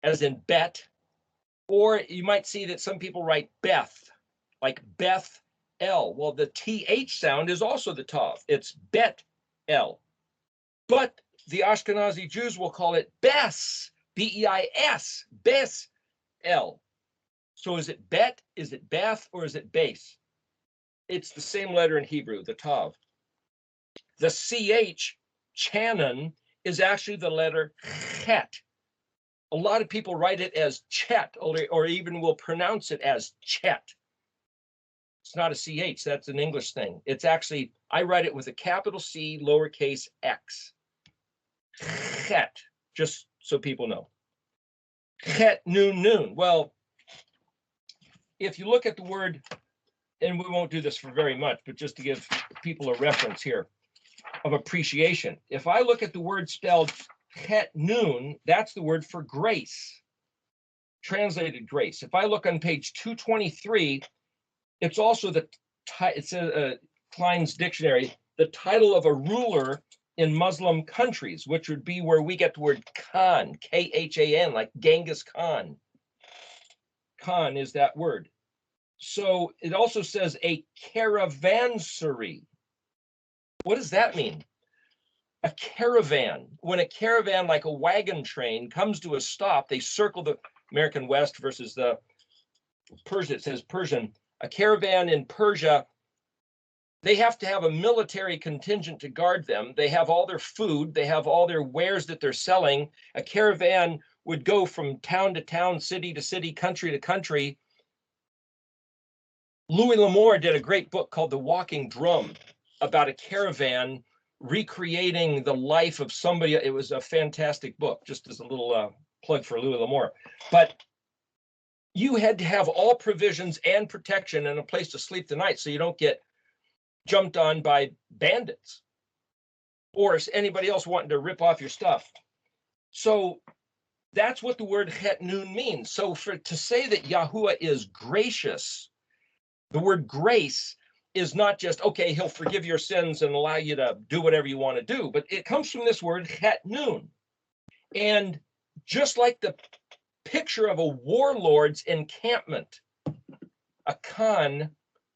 as in Bet, or you might see that some people write Beth, like Beth El. Well, the TH sound is also the Tav. It's Bet El. But the Ashkenazi Jews will call it Bes, B-E-I-S, Bes El. So is it Bet, is it Beth, or is it Base? It's the same letter in Hebrew, the Tav. The CH, Chanan, is actually the letter Chet. A lot of people write it as Chet, or even will pronounce it as Chet. It's not a CH, that's an English thing. It's actually, I write it with a capital C, lowercase x. Chet, just so people know. Chet Nun Nun. Well, if you look at the word, and we won't do this for very much, but just to give people a reference here of appreciation. If I look at the word spelled Chet Nun, that's the word for grace, translated grace. If I look on page 223, it's also it's Klein's dictionary, the title of a ruler in Muslim countries, which would be where we get the word Khan, K-H-A-N, like Genghis Khan. Khan is that word. So it also says a caravansary. What does that mean? A caravan. When a caravan, like a wagon train, comes to a stop, they circle the American West versus the Persia. It says Persian. A caravan in Persia, they have to have a military contingent to guard them. They have all their food. They have all their wares that they're selling. A caravan would go from town to town, city to city, country to country. Louis L'Amour did a great book called The Walking Drum about a caravan recreating the life of somebody. It was a fantastic book, just as a little plug for Louis L'Amour. But you had to have all provisions and protection and a place to sleep the night so you don't get jumped on by bandits or anybody else wanting to rip off your stuff. So That's what the word het nun means. So to say that Yahuwah is gracious, the word grace is not just, okay, he'll forgive your sins and allow you to do whatever you want to do, but it comes from this word het nun. And just like the picture of a warlord's encampment, a Khan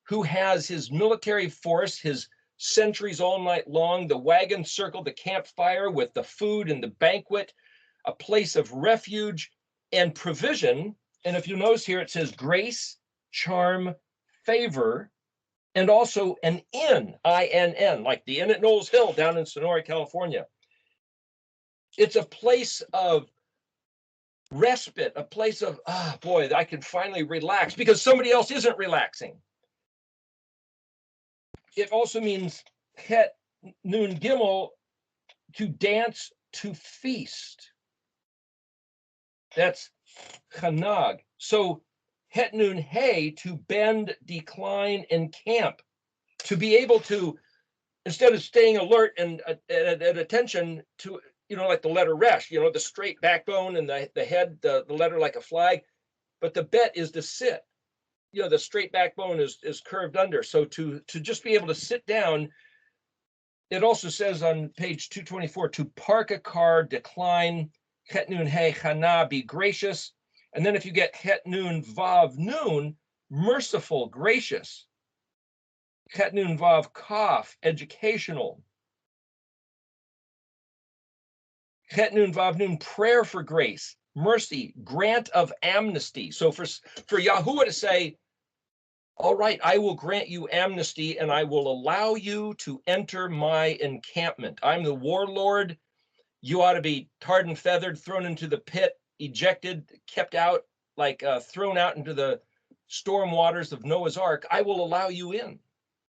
who has his military force, his sentries all night long, the wagon circle, the campfire with the food and the banquet, a place of refuge and provision. And if you notice here, it says grace, charm, favor, and also an inn, I-N-N, like the Inn at Knowles Hill down in Sonora, California. It's a place of respite, a place of, boy, I can finally relax because somebody else isn't relaxing. It also means het nun gimel, to dance, to feast. That's chanag. So het nun hey, to bend, decline, and camp. To be able to, instead of staying alert and at attention to, like the letter resh, the straight backbone and the head, the letter like a flag, but the bet is to sit. The straight backbone is curved under. So to just be able to sit down, it also says on page 224, to park a car, decline, het nun hey chana, be gracious. And then if you get het nun vav nun, merciful, gracious. Het nun vav kaf, educational. Het nun vav nun, prayer for grace, mercy, grant of amnesty. So for Yahuwah to say, all right, I will grant you amnesty and I will allow you to enter my encampment. I'm the warlord. You ought to be tarred and feathered, thrown into the pit, ejected, kept out, like thrown out into the storm waters of Noah's Ark. I will allow you in.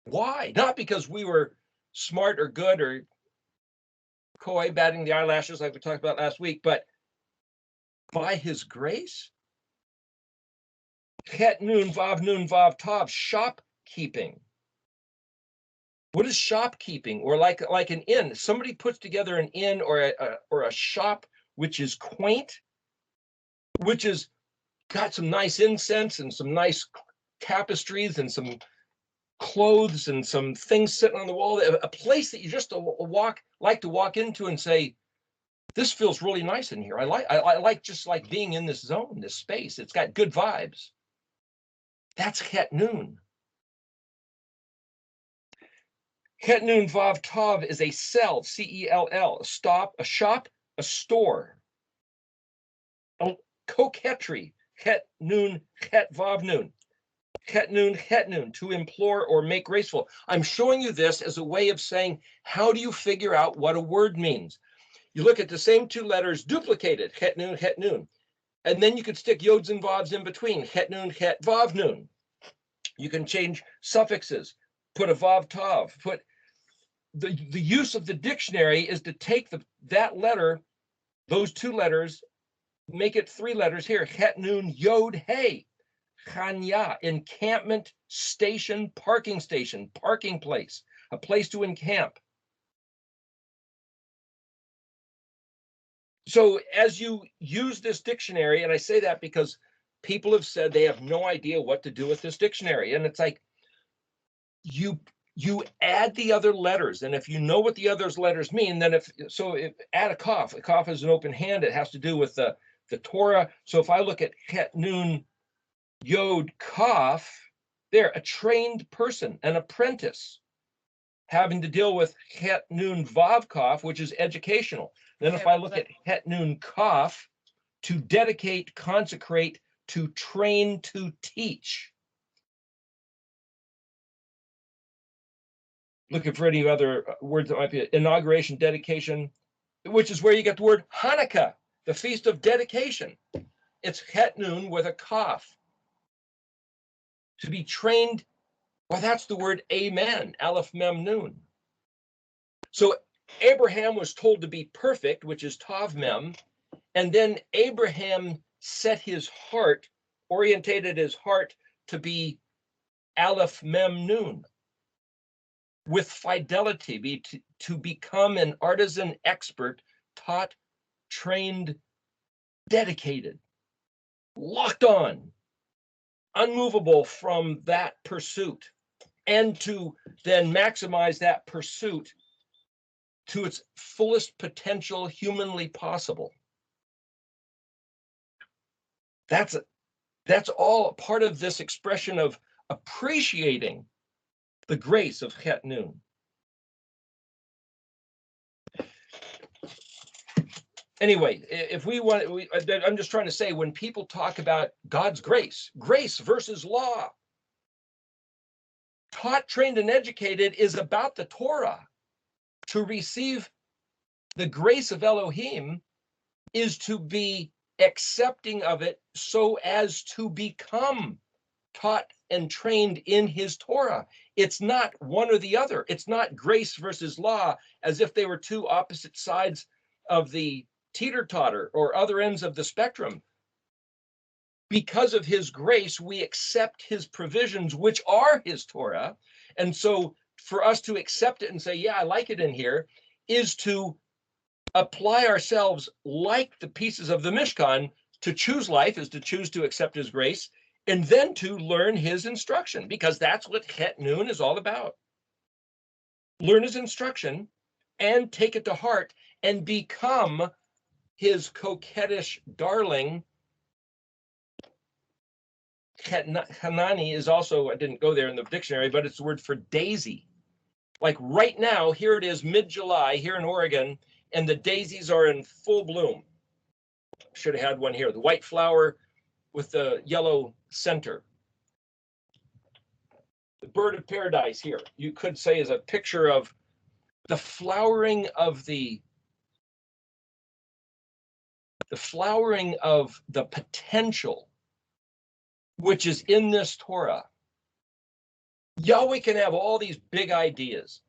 Why? Not because we were smart or good or coy, batting the eyelashes like we talked about last week, but by his grace. Het nun vav tav, shopkeeping. What is shopkeeping? Or like an inn? Somebody puts together an inn or a shop which is quaint, which has got some nice incense and some nice tapestries and some clothes and some things sitting on the wall. A place that you just like to walk into and say, this feels really nice in here. I like just like being in this zone, this space. It's got good vibes. That's het nun. Het nun vav tav is a cell, C-E-L-L, a stop, a shop, a store. A coquetry, het nun, het vav nun. Het nun, to implore or make graceful. I'm showing you this as a way of saying, how do you figure out what a word means? You look at the same two letters duplicated, het nun. And then you could stick yods and vavs in between, het nun, het vav nun. You can change suffixes, put a vav tav, put the use of the dictionary is to take that letter, those two letters, make it three letters here, het nun yod hey, chanya, encampment, station, parking place, a place to encamp. So as you use this dictionary, and I say that because people have said they have no idea what to do with this dictionary. And it's like, you add the other letters. And if you know what the other letters mean, then add a kaf is an open hand. It has to do with the Torah. So if I look at het nun yod kaf, there, a trained person, an apprentice, having to deal with het nun vav kaf, which is educational. Then if I look at het nun kaf, to dedicate, consecrate, to train, to teach. Looking for any other words that might be inauguration, dedication, which is where you get the word Hanukkah, the feast of dedication. It's het nun with a kaf. To be trained, well, that's the word amen, aleph mem nun. So Abraham was told to be perfect, which is tav mem, and then Abraham set his heart, orientated his heart to be aleph mem nun, with fidelity, to become an artisan expert, taught, trained, dedicated, locked on, unmovable from that pursuit, and to then maximize that pursuit to its fullest potential humanly possible. That's all part of this expression of appreciating the grace of Chet Noon. Anyway, if we want, I'm just trying to say, when people talk about God's grace, grace versus law, taught, trained, and educated is about the Torah. To receive the grace of Elohim is to be accepting of it so as to become taught and trained in his Torah. It's not one or the other. It's not grace versus law as if they were two opposite sides of the teeter-totter or other ends of the spectrum. Because of his grace, we accept his provisions, which are his Torah. And so for us to accept it and say, yeah, I like it in here, is to apply ourselves like the pieces of the Mishkan. To choose life is to choose to accept his grace, and then to learn his instruction, because that's what Chet Noon is all about. Learn his instruction and take it to heart and become his coquettish darling. Hanani is also, I didn't go there in the dictionary, but it's the word for daisy. Like right now, here it is mid-July here in Oregon, and the daisies are in full bloom. Should have had one here. The white flower with the yellow center. The bird of paradise here, you could say, is a picture of the flowering of the potential which is in this Torah. Yahweh can have all these big ideas.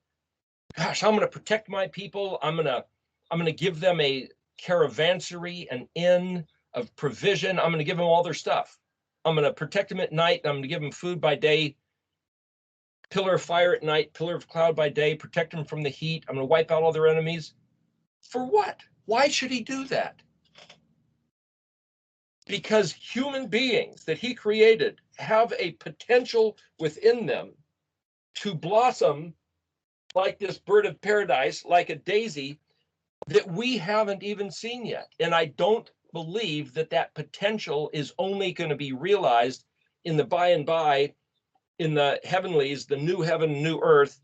Gosh, I'm going to protect my people. I'm going to give them a caravansary, an inn of provision. I'm going to give them all their stuff. I'm going to protect them at night. I'm going to give them food by day, pillar of fire at night, pillar of cloud by day, protect them from the heat. I'm going to wipe out all their enemies. For what? Why should he do that? Because human beings that he created have a potential within them to blossom like this bird of paradise, like a daisy that we haven't even seen yet. And I don't believe that that potential is only going to be realized in the by and by, in the heavenlies, the new heaven, new earth.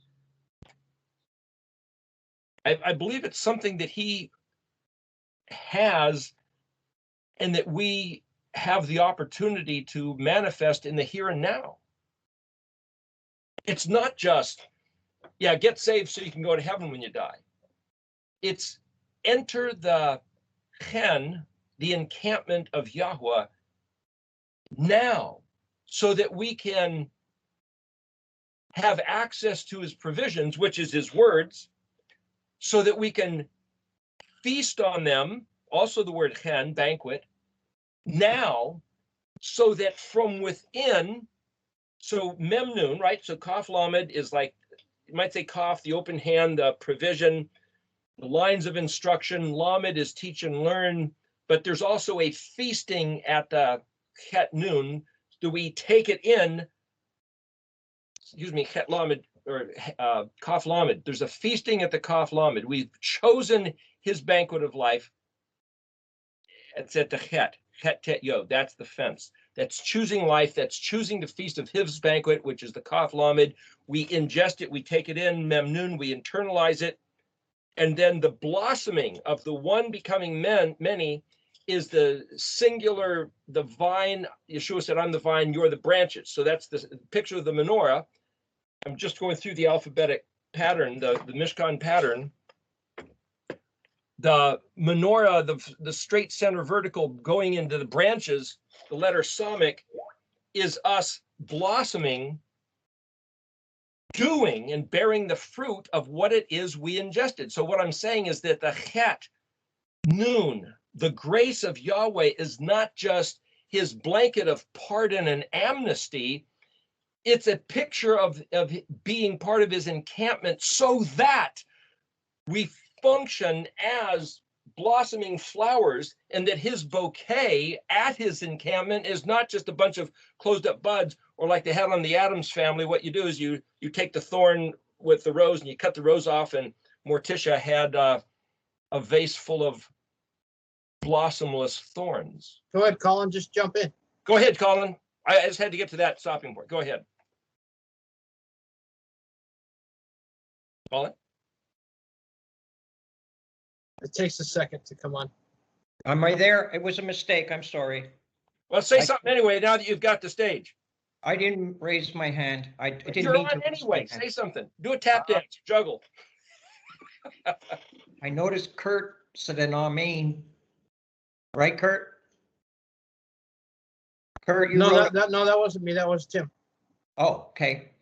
I believe it's something that he has and that we have the opportunity to manifest in the here and now. It's not just, yeah, get saved so you can go to heaven when you die. It's enter the chen, the encampment of Yahweh, now, so that we can have access to his provisions, which is his words, so that we can feast on them, also the word chen, banquet, now, so that from within, so memnun, right? So kaf lamed is like, you might say kaf, the open hand, the provision, the lines of instruction. Lamed is teach and learn, but there's also a feasting at the chet noon. Do we take it in? Excuse me, chet lamed or kaf lamed. There's a feasting at the kaf lamed. We've chosen his banquet of life. It's at the chet tet yo. That's the fence. That's choosing life. That's choosing the feast of his banquet, which is the kaf lamed. We ingest it. We take it in memnun. We internalize it. And then the blossoming of the one becoming many is the singular, the vine. Yeshua said, I'm the vine, you're the branches. So that's the picture of the menorah. I'm just going through the alphabetic pattern, the Mishkan pattern. The menorah, the straight center vertical going into the branches, the letter Samik, is us blossoming, doing and bearing the fruit of what it is we ingested. So what I'm saying is that the chet noon, the grace of Yahweh, is not just his blanket of pardon and amnesty. It's a picture of being part of his encampment so that we function as blossoming flowers, and that his bouquet at his encampment is not just a bunch of closed up buds, or like they had on the Addams Family. What you do is you take the thorn with the rose and you cut the rose off, and Morticia had a vase full of blossomless thorns. Go ahead, Colin, just jump in. Go ahead, Colin. I just had to get to that stopping point. Go ahead. Colin? It takes a second to come on. Am I there? It was a mistake. I'm sorry. Well, say something anyway, now that you've got the stage. I didn't raise my hand. I didn't You're mean on to raise my anyway. hand. Say something. Do a tap dance, juggle. I noticed Kurt said an amen. Right, Kurt? Kurt, you No, wrote. that wasn't me. That was Tim. Oh, okay.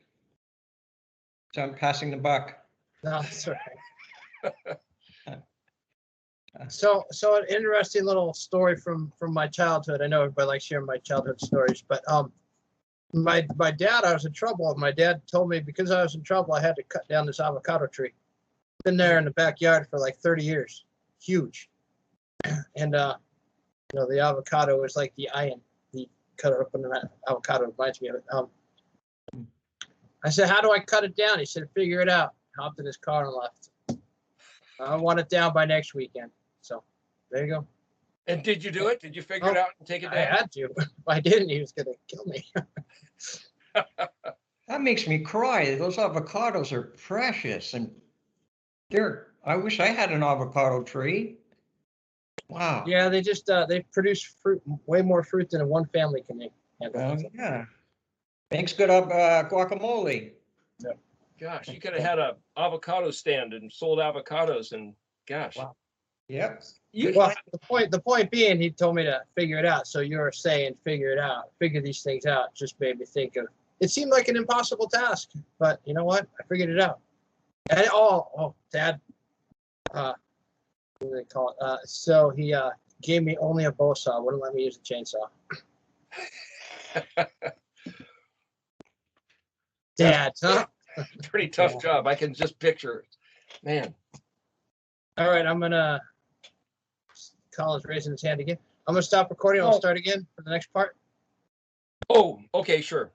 So I'm passing the buck. No, that's all right. So an interesting little story from my childhood. I know everybody likes hearing my childhood stories, but my dad, I was in trouble. My dad told me because I was in trouble, I had to cut down this avocado tree. Been there in the backyard for like 30 years. Huge. And you know, the avocado is like the iron. The cut it up in an avocado reminds me of it. I said, how do I cut it down? He said, figure it out. Hopped in his car and left. I want it down by next weekend. So there you go. And did you do it? Did you figure it out and take it I down? had to. If I didn't, he was going to kill me. That makes me cry. Those avocados are precious, and I wish I had an avocado tree. Wow. Yeah, they just they produce fruit, way more fruit than one family can handle. Yeah. Makes good guacamole. Gosh, you could have had a avocado stand and sold avocados, and gosh. Wow. Yep. Well, the point being, he told me to figure it out. So you're saying figure it out, figure these things out. Just made me think of. It seemed like an impossible task, but you know what? I figured it out. And Dad, what do they call it? So he gave me only a bow saw, wouldn't let me use a chainsaw. Dad, huh? Pretty tough job. I can just picture it. Man. All right, Colin's raising his hand again. I'm gonna stop recording. I'll start again for the next part. Oh, okay, sure.